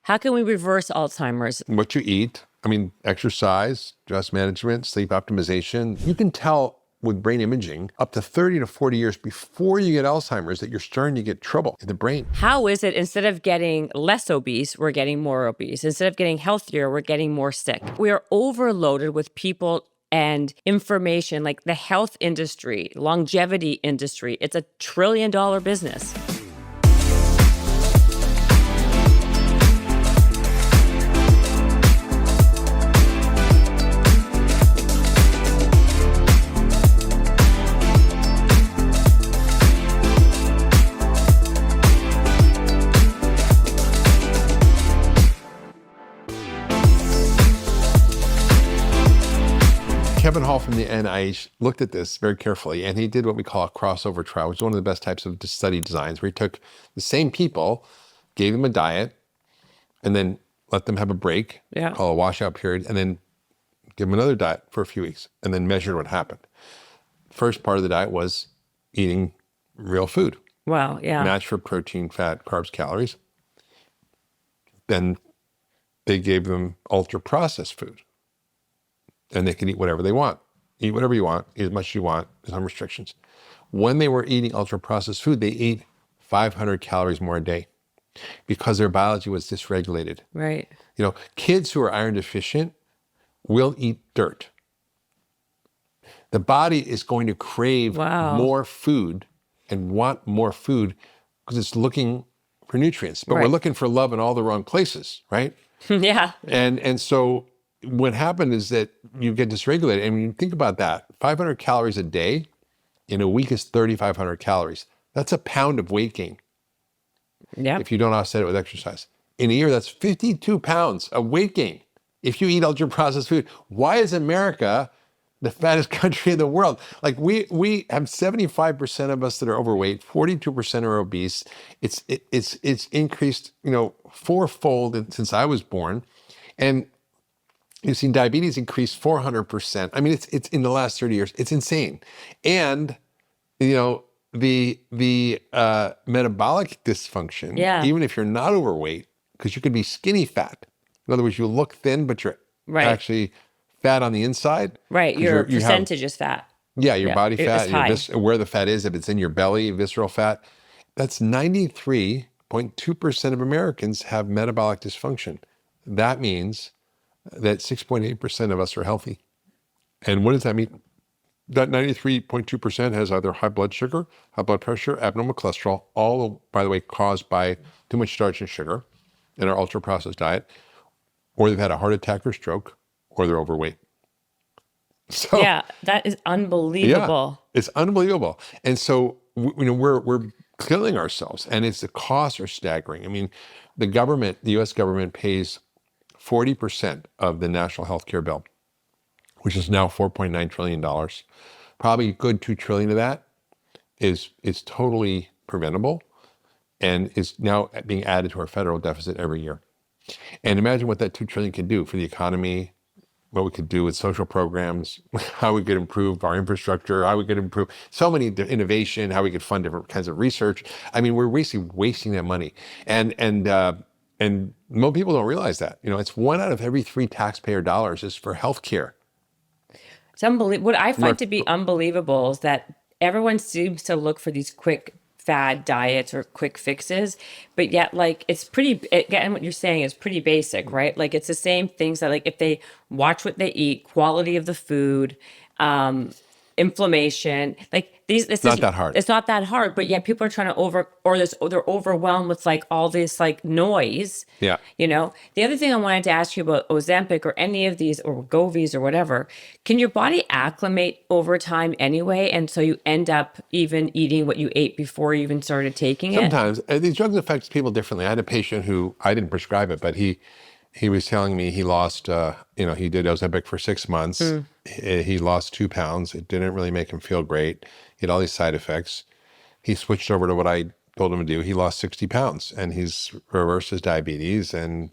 How can we reverse Alzheimer's? What you eat, exercise, stress management, sleep optimization. You can tell with brain imaging up to 30 to 40 years before you get Alzheimer's that you're starting to get trouble in the brain. How is it instead of getting less obese, we're getting more obese? Instead of getting healthier, we're getting more sick. We are overloaded with people and information, like the health industry, longevity industry. It's a $1 trillion business. Kevin Hall from the NIH looked at this very carefully, and he did what we call a crossover trial, which is one of the best types of study designs, where he took the same people, gave them a diet, and then let them have a break, called a washout period, and then give them another diet for a few weeks, and then measured what happened. First part of the diet was eating real food. Wow, yeah. Matched for protein, fat, carbs, calories. Then they gave them ultra-processed food. And they can eat whatever they want. Eat whatever you want, eat as much as you want, there's no restrictions. When they were eating ultra-processed food, they ate 500 calories more a day because their biology was dysregulated. Right. Kids who are iron deficient will eat dirt. The body is going to crave more food and want more food because it's looking for nutrients. But we're looking for love in all the wrong places, right? Yeah. And so what happened is that you get dysregulated. And when you think about that, 500 calories a day in a week is 3,500 calories. That's a pound of weight gain. Yeah. If you don't offset it with exercise. In a year, that's 52 pounds of weight gain if you eat ultra-processed food. Why is America the fattest country in the world? Like we have 75% of us that are overweight, 42% are obese. It's increased, fourfold since I was born. And you've seen diabetes increase 400%. It's in the last 30 years. It's insane. And, the metabolic dysfunction, even if you're not overweight, because you could be skinny fat. In other words, you look thin, but you're actually fat on the inside. Right, your percentage is fat. Yeah, your body fat, where the fat is, if it's in your belly, visceral fat. That's 93.2% of Americans have metabolic dysfunction. That means that 6.8% of us are healthy. And what does that mean? That 93.2% has either high blood sugar, high blood pressure, abnormal cholesterol, all, by the way, caused by too much starch and sugar in our ultra-processed diet, or they've had a heart attack or stroke, or they're overweight. So, yeah, that is unbelievable. Yeah, it's unbelievable. And so, we're killing ourselves, and the costs are staggering. The U.S. government pays 40% of the national healthcare bill, which is now $4.9 trillion. Probably a good $2 trillion of that is totally preventable and is now being added to our federal deficit every year. And imagine what that $2 trillion can do for the economy, what we could do with social programs, how we could improve our infrastructure, how we could improve so many innovation, how we could fund different kinds of research. We're basically wasting that money. And most people don't realize that. It's 1 out of every 3 taxpayer dollars is for healthcare. It's unbelievable. What I find to be unbelievable is that everyone seems to look for these quick fad diets or quick fixes, but yet it's pretty, again, what you're saying is pretty basic, right? It's the same things that if they watch what they eat, quality of the food, inflammation, it's not that hard. It's not that hard, but yet people are trying to they're overwhelmed with all this noise. Yeah. The other thing I wanted to ask you about Ozempic or any of these or Wegovys or whatever, can your body acclimate over time anyway? And so you end up even eating what you ate before you even started taking it? Sometimes. These drugs affect people differently. I had a patient who, I didn't prescribe it, but he was telling me he lost, he did Ozempic for 6 months. He lost 2 pounds. It didn't really make him feel great. He had all these side effects. He switched over to what I told him to do. He lost 60 pounds and he's reversed his diabetes and,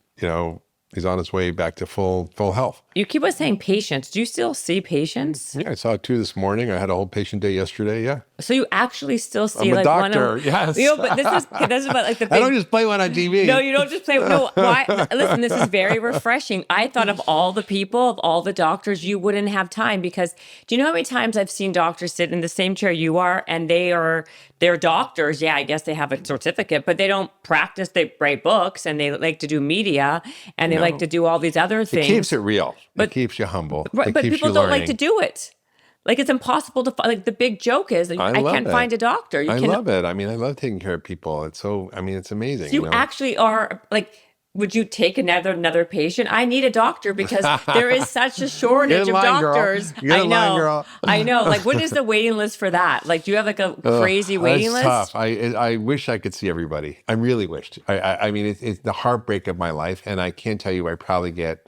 He's on his way back to full health. You keep on saying patients. Do you still see patients? Yeah, I saw 2 this morning. I had a whole patient day yesterday. Yeah. So you actually still see I'm a like doctor. one of, Yes. you know, but this is about like the big, I don't just play one on TV. no, you don't just play. No, why? Listen, this is very refreshing. I thought of all the people, of all the doctors, you wouldn't have time because do you know how many times I've seen doctors sit in the same chair you are and they're doctors. Yeah, I guess they have a certificate, but they don't practice. They write books and they like to do media and they like to do all these other things. It keeps it real. It keeps you humble. Right, but people don't like to do it. Like it's impossible to find. Like the big joke is, I can't find a doctor. I love it. I mean, I love taking care of people. It's so. I mean, it's amazing. So you actually are like. Would you take another patient? I need a doctor because there is such a shortage of doctors. I know. Like, what is the waiting list for that? Like, do you have like a crazy waiting list? Tough. I wish I could see everybody. I really wished. I mean, it's the heartbreak of my life, and I can't tell you. I probably get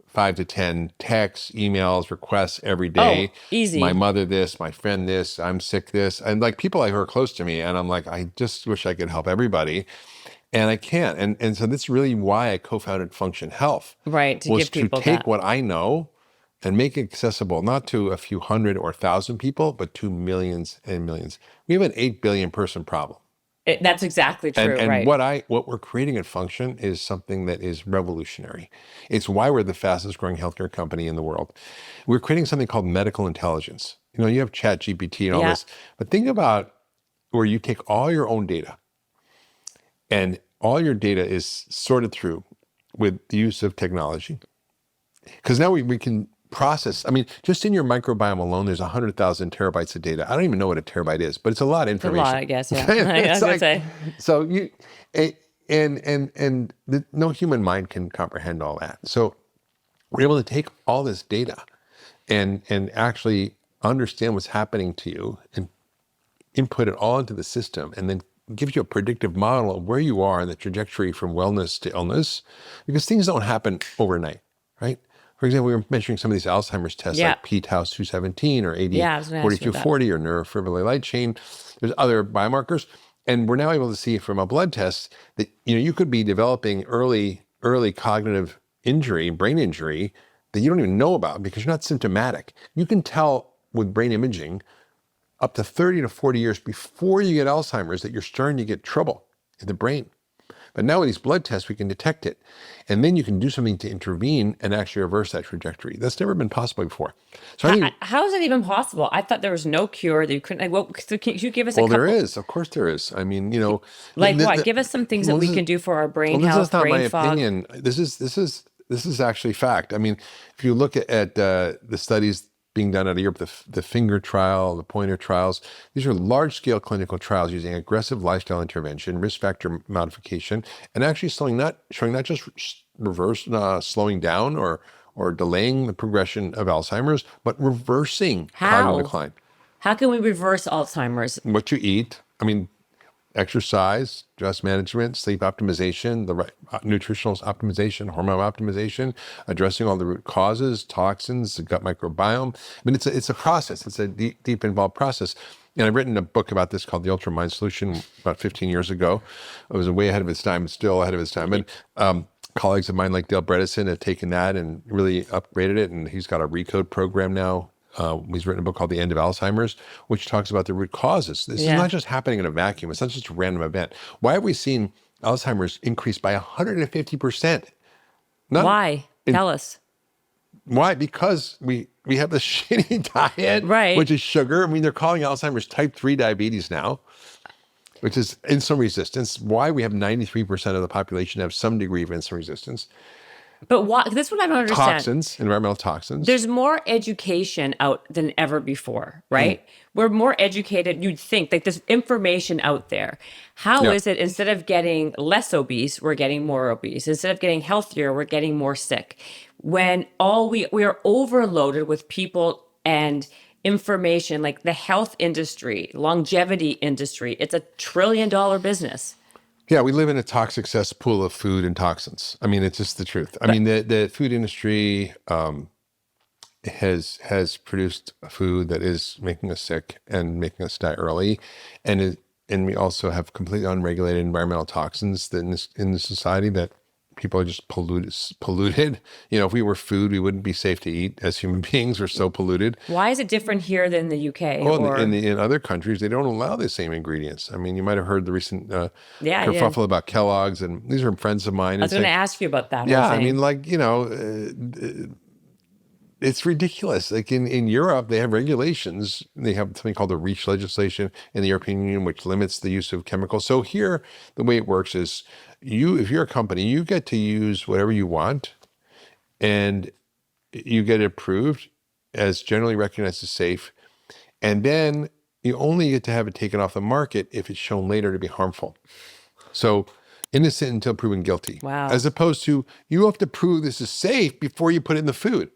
5 to 10 texts, emails, requests every day. Oh, easy. My mother this, my friend this, I'm sick this. And like people who are close to me. And I'm like, I just wish I could help everybody. And I can't. And so that's really why I co-founded Function Health. Right, to give people to take that. what I know and make it accessible, not to a few hundred or 1,000 people, but to millions and millions. We have an 8 billion person problem. That's exactly true, And right? what we're creating at Function is something that is revolutionary. It's why we're the fastest growing healthcare company in the world. We're creating something called medical intelligence. You know, you have Chat GPT and all this, but think about where you take all your own data and all your data is sorted through with the use of technology. Because now we can process, I mean, just in your microbiome alone, there's 100,000 terabytes of data. I don't even know what a terabyte is, but it's a lot of information. It's a lot, I guess, yeah. I was gonna say. So no human mind can comprehend all that. So we're able to take all this data and actually understand what's happening to you and input it all into the system and then give you a predictive model of where you are in the trajectory from wellness to illness, because things don't happen overnight, right? For example, we were measuring some of these Alzheimer's tests like p-tau 217 or AD4240 or neurofibrillary light chain. There's other biomarkers. And we're now able to see from a blood test that you could be developing early cognitive injury, brain injury, that you don't even know about because you're not symptomatic. You can tell with brain imaging up to 30 to 40 years before you get Alzheimer's that you're starting to get trouble in the brain. But now with these blood tests, we can detect it. And then you can do something to intervene and actually reverse that trajectory. That's never been possible before. So how is it even possible? I thought there was no cure that you couldn't, so can you give us a couple? Well, there is. Of course there is. I mean, Like what? Give us some things that we can do for our brain health, this is not brain my fog. opinion. This is actually fact. I mean, if you look at the studies being done out of Europe, the finger trial, the pointer trials, these are large-scale clinical trials using aggressive lifestyle intervention, risk factor modification, and actually showing not just slowing down or delaying the progression of Alzheimer's, but reversing cognitive decline. How can we reverse Alzheimer's? What you eat. I mean, exercise, stress management, sleep optimization, the right nutritional optimization, hormone optimization, addressing all the root causes, toxins, the gut microbiome. I mean, it's a process. It's a deep involved process. And I've written a book about this called The Ultra Mind Solution about 15 years ago. It was way ahead of its time, still ahead of its time. And colleagues of mine like Dale Bredesen have taken that and really upgraded it. And he's got a recode program now. He's written a book called The End of Alzheimer's, which talks about the root causes. This is not just happening in a vacuum. It's not just a random event. Why have we seen Alzheimer's increase by 150%? Why? Tell us. Why? Because we have this shitty diet, right, which is sugar. I mean, they're calling Alzheimer's type 3 diabetes now, which is insulin resistance. Why? We have 93% of the population have some degree of insulin resistance. But why? This is what I don't understand. Toxins, environmental toxins. There's more education out than ever before, right? We're more educated, you'd think, like there's information out there. How is it instead of getting less obese, we're getting more obese? Instead of getting healthier, we're getting more sick. When we are overloaded with people and information, like the health industry, longevity industry, it's $1 trillion business. Yeah, we live in a toxic cesspool of food and toxins. I mean, it's just the truth. I mean, the food industry has produced a food that is making us sick and making us die early, and we also have completely unregulated environmental toxins that in this society that people are just polluted. If we were food, we wouldn't be safe to eat as human beings. We're so polluted. Why is it different here than the UK? Well, or in other countries, they don't allow the same ingredients. I mean, you might have heard the recent kerfuffle about Kellogg's, and these are friends of mine. I was going to ask you about that. Yeah, whole thing. I mean, it's ridiculous. Like in Europe, they have regulations. They have something called the REACH legislation in the European Union, which limits the use of chemicals. So here, the way it works is if you're a company, you get to use whatever you want, and you get it approved as generally recognized as safe. And then you only get to have it taken off the market if it's shown later to be harmful. So innocent until proven guilty. Wow. As opposed to, you have to prove this is safe before you put it in the food.